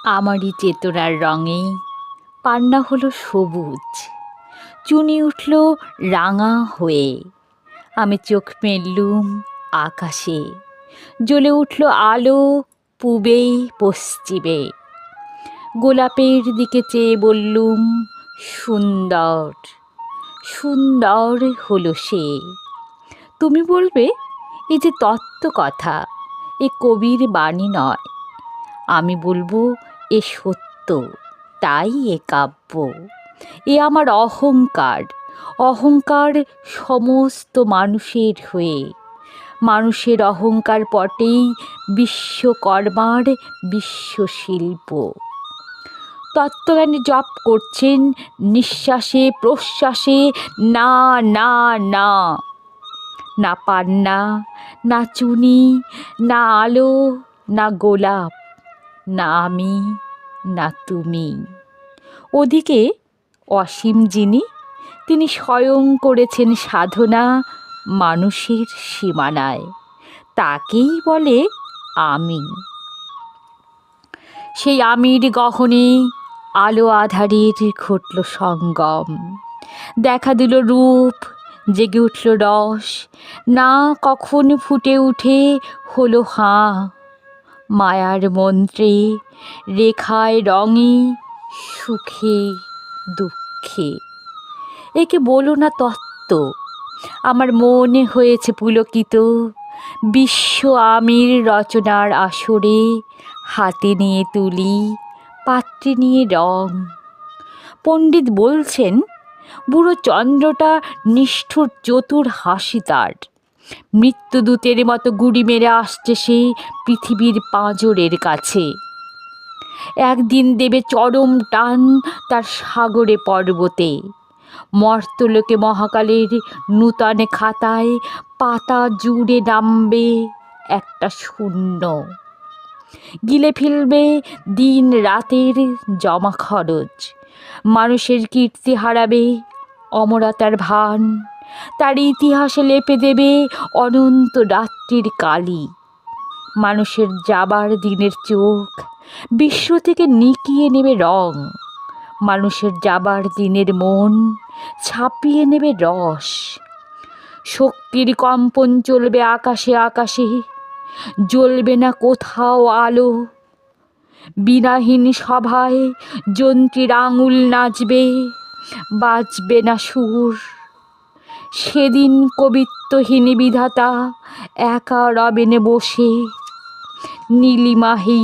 আমারই চেতনার রঙে পান্না হলো সবুজ, চুনি উঠল রাঙা হয়ে। আমি চোখ মেললুম আকাশে, জ্বলে উঠল আলো পূবে পশ্চিমে। গোলাপের দিকে চেয়ে বললুম সুন্দর, সুন্দর হলো সে। তুমি বলবে এ যে তত্ত্ব কথা, এ কবির বাণী নয়। আমি বলবো এ সত্য, তাই এ কাব্য। এ আমার অহংকার, অহংকার সমস্ত মানুষের হয়ে। মানুষের অহংকার পটেই বিশ্বকর্মার বিশ্বশিল্প। তত্ত্বজ্ঞানী জপ করছেন নিঃশ্বাসে প্রশ্বাসে, না না না। না পান্না, না চুনি, না আলো, না গোলাপ, না আমি, না তুমি। ওদিকে অসীম যিনি, তিনি স্বয়ং করেছেন সাধনা মানুষের সীমানায়, তাকেই বলে আমি। সেই আমির গহনে আলো আঁধারের ঘটল সঙ্গম। দেখা দিল রূপ, জেগে উঠল রস, না কখন ফুটে উঠে হলো হাঁ। মায়ার মন্ত্রে, রেখায় রঙে, সুখে দুঃখে। একে বলো না তত্ত্ব, আমার মনে হয়েছে পুলকিত। বিশ্ব আমির রচনার আসরে হাতে নিয়ে তুলি, পাত্রে নিয়ে রং। পণ্ডিত বলছেন বুড়ো চন্দ্রটা নিষ্ঠুর চতুর হাসি তার। মৃত্যুদূতের মতো গুড়ি মেরে আসছে সে পৃথিবীর পাঁজরের কাছে। একদিন দেবে চরম টান তার সাগরে পর্বতে। মর্তলোকে মহাকালের নূতন খাতায় পাতা জুড়ে নামবে একটা শূন্য। গিলে ফেলবে দিন রাতের জমা খরচ। মানুষের কীর্তি হারাবে অমরতার ভান। তার ইতিহাসে লেপে দেবে অনন্ত রাত্রির কালি। মানুষের যাবার দিনের চোখ বিশ্ব থেকে নিকিয়ে নেবে রং। মানুষের যাবার দিনের মন ছাপিয়ে নেবে রস। শক্তির কম্পন চলবে আকাশে আকাশে, জ্বলবে না কোথাও আলো। বীণাহীন সভায় যন্ত্রীর আঙুল নাচবে, বাজবে না সুর। সেদিন কবিত্বহীন বিধাতা একা রবেনে বসে নীলিমাহী